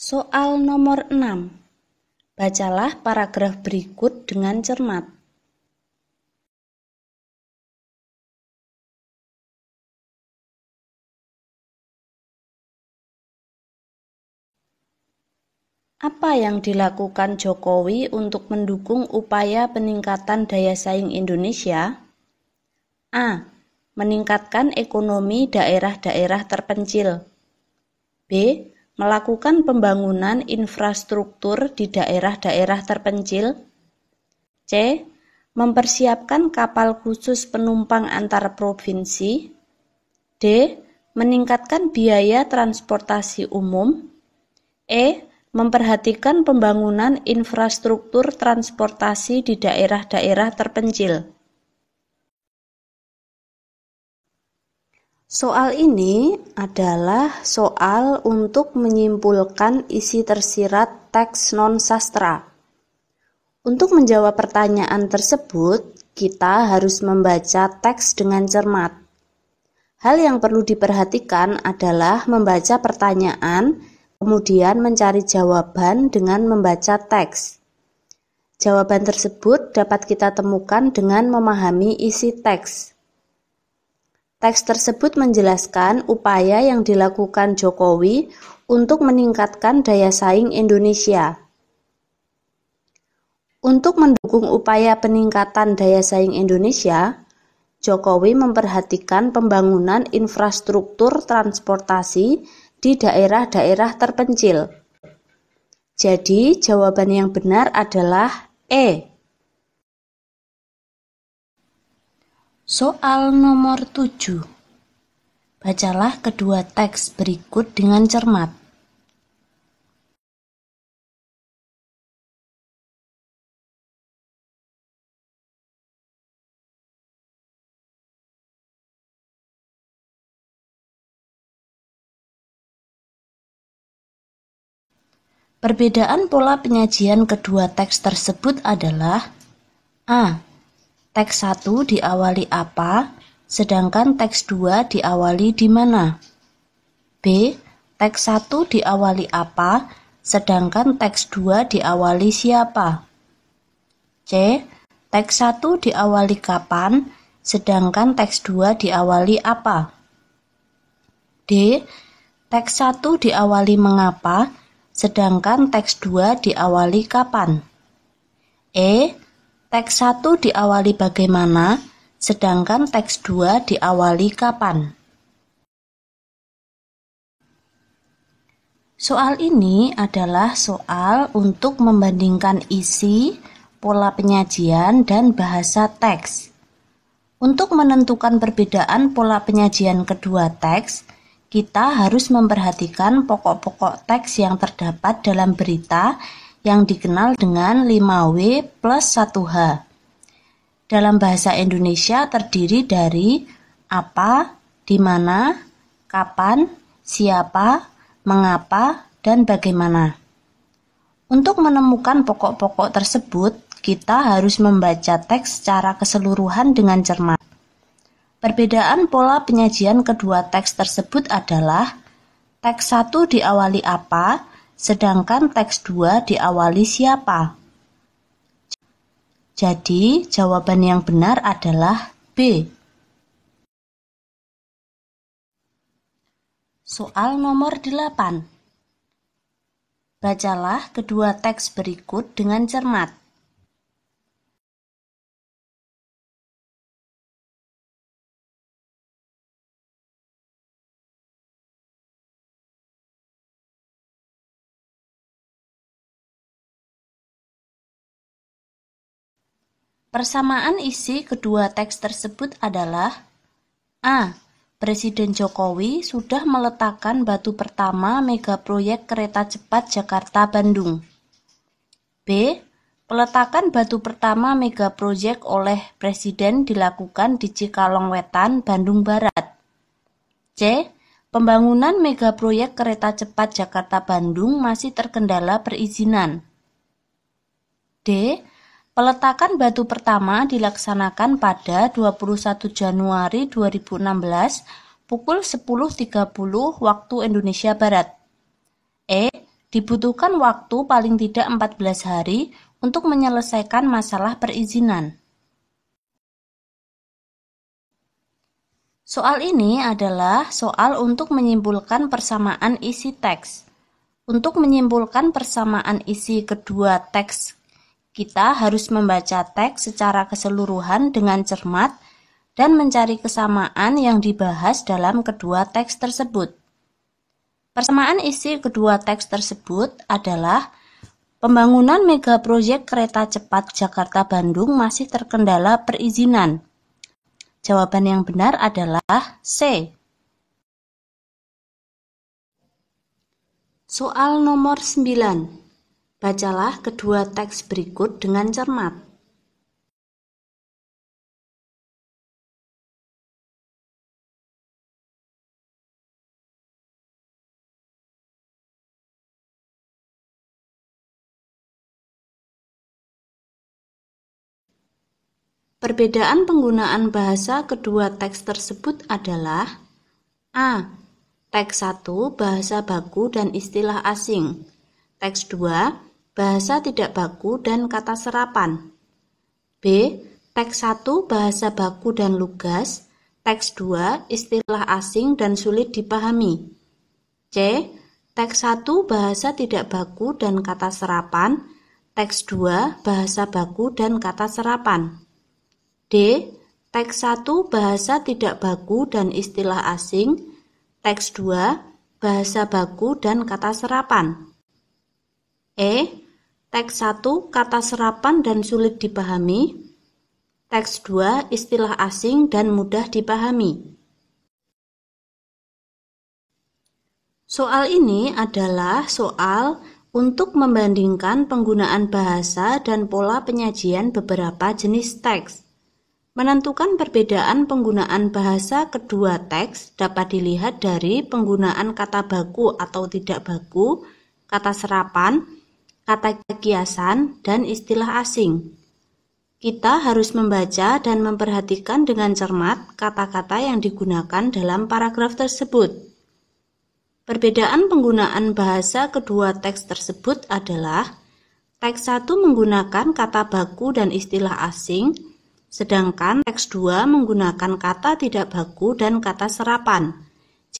Soal nomor 6. Bacalah paragraf berikut dengan cermat. Apa yang dilakukan Jokowi untuk mendukung upaya peningkatan daya saing Indonesia? A. Meningkatkan ekonomi daerah-daerah terpencil. B. Melakukan pembangunan infrastruktur di daerah-daerah terpencil. C. Mempersiapkan kapal khusus penumpang antar provinsi. D. Meningkatkan biaya transportasi umum. E. Memperhatikan pembangunan infrastruktur transportasi di daerah-daerah terpencil. Soal ini adalah soal untuk menyimpulkan isi tersirat teks non-sastra. Untuk menjawab pertanyaan tersebut, kita harus membaca teks dengan cermat. Hal yang perlu diperhatikan adalah membaca pertanyaan, kemudian mencari jawaban dengan membaca teks. Jawaban tersebut dapat kita temukan dengan memahami isi teks. Teks tersebut menjelaskan upaya yang dilakukan Jokowi untuk meningkatkan daya saing Indonesia. Untuk mendukung upaya peningkatan daya saing Indonesia, Jokowi memperhatikan pembangunan infrastruktur transportasi di daerah-daerah terpencil. Jadi, jawaban yang benar adalah E. Soal nomor 7. Bacalah kedua teks berikut dengan cermat. Perbedaan pola penyajian kedua teks tersebut adalah A. Teks 1 diawali apa, sedangkan teks 2 diawali di mana? B. Teks 1 diawali apa, sedangkan teks 2 diawali siapa? C. Teks 1 diawali kapan, sedangkan teks 2 diawali apa? D. Teks 1 diawali mengapa, sedangkan teks 2 diawali kapan? E. Teks 1 diawali bagaimana, sedangkan teks 2 diawali kapan? Soal ini adalah soal untuk membandingkan isi, pola penyajian, dan bahasa teks. Untuk menentukan perbedaan pola penyajian kedua teks, kita harus memperhatikan pokok-pokok teks yang terdapat dalam berita yang dikenal dengan 5W plus 1H. Dalam bahasa Indonesia terdiri dari apa, di mana, kapan, siapa, mengapa, dan bagaimana. Untuk menemukan pokok-pokok tersebut, kita harus membaca teks secara keseluruhan dengan cermat. Perbedaan pola penyajian kedua teks tersebut adalah teks 1 diawali apa, sedangkan teks 2 diawali siapa. Jadi, jawaban yang benar adalah B. Soal nomor 8. Bacalah kedua teks berikut dengan cermat. Persamaan isi kedua teks tersebut adalah A. Presiden Jokowi sudah meletakkan batu pertama megaproyek kereta cepat Jakarta-Bandung. B. Peletakan batu pertama megaproyek oleh Presiden dilakukan di Cikalong Wetan, Bandung Barat. C. Pembangunan megaproyek kereta cepat Jakarta-Bandung masih terkendala perizinan. D. Peletakan batu pertama dilaksanakan pada 21 Januari 2016 pukul 10.30 waktu Indonesia Barat. E. Dibutuhkan waktu paling tidak 14 hari untuk menyelesaikan masalah perizinan. Soal ini adalah soal untuk menyimpulkan persamaan isi teks. Untuk menyimpulkan persamaan isi kedua teks, kita harus membaca teks secara keseluruhan dengan cermat dan mencari kesamaan yang dibahas dalam kedua teks tersebut. Persamaan isi kedua teks tersebut adalah pembangunan mega proyek kereta cepat Jakarta-Bandung masih terkendala perizinan. Jawaban yang benar adalah C. Soal nomor 9. Bacalah kedua teks berikut dengan cermat. Perbedaan penggunaan bahasa kedua teks tersebut adalah A. Teks 1 bahasa baku dan istilah asing. Teks 2 bahasa tidak baku dan kata serapan. B. Teks 1 bahasa baku dan lugas. Teks 2 istilah asing dan sulit dipahami. C. Teks 1 bahasa tidak baku dan kata serapan. Teks 2 bahasa baku dan kata serapan. D. Teks 1 bahasa tidak baku dan istilah asing. Teks 2 bahasa baku dan kata serapan. E. Teks 1 kata serapan dan sulit dipahami. Teks 2 istilah asing dan mudah dipahami. Soal ini adalah soal untuk membandingkan penggunaan bahasa dan pola penyajian beberapa jenis teks. Menentukan perbedaan penggunaan bahasa kedua teks dapat dilihat dari penggunaan kata baku atau tidak baku, kata serapan, kata kiasan, dan istilah asing. Kita harus membaca dan memperhatikan dengan cermat kata-kata yang digunakan dalam paragraf tersebut. Perbedaan penggunaan bahasa kedua teks tersebut adalah teks 1 menggunakan kata baku dan istilah asing, sedangkan teks 2 menggunakan kata tidak baku dan kata serapan.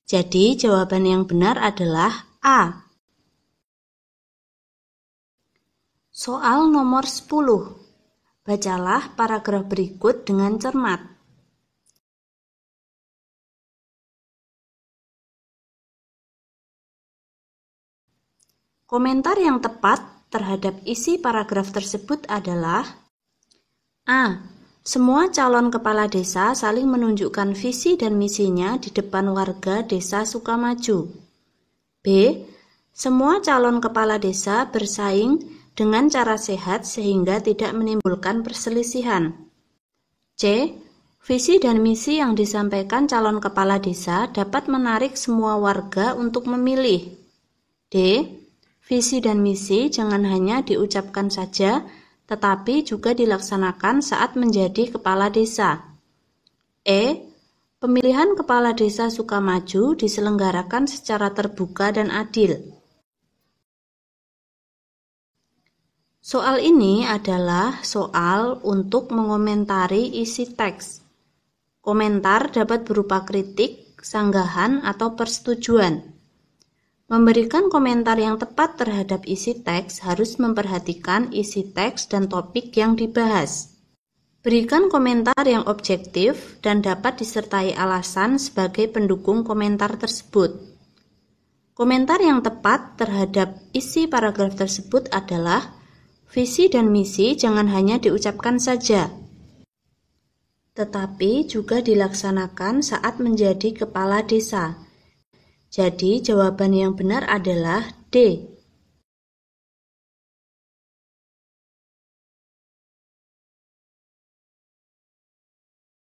Jadi jawaban yang benar adalah A. Soal nomor 10. Bacalah paragraf berikut dengan cermat. Komentar yang tepat terhadap isi paragraf tersebut adalah A. Semua calon kepala desa saling menunjukkan visi dan misinya di depan warga desa Sukamaju. B. Semua calon kepala desa bersaing dengan cara sehat sehingga tidak menimbulkan perselisihan. C. Visi dan misi yang disampaikan calon kepala desa dapat menarik semua warga untuk memilih. D. Visi dan misi jangan hanya diucapkan saja, tetapi juga dilaksanakan saat menjadi kepala desa. E. Pemilihan kepala desa Sukamaju diselenggarakan secara terbuka dan adil. Soal ini adalah soal untuk mengomentari isi teks. Komentar dapat berupa kritik, sanggahan, atau persetujuan. Memberikan komentar yang tepat terhadap isi teks harus memperhatikan isi teks dan topik yang dibahas. Berikan komentar yang objektif dan dapat disertai alasan sebagai pendukung komentar tersebut. Komentar yang tepat terhadap isi paragraf tersebut adalah visi dan misi jangan hanya diucapkan saja, tetapi juga dilaksanakan saat menjadi kepala desa. Jadi jawaban yang benar adalah D.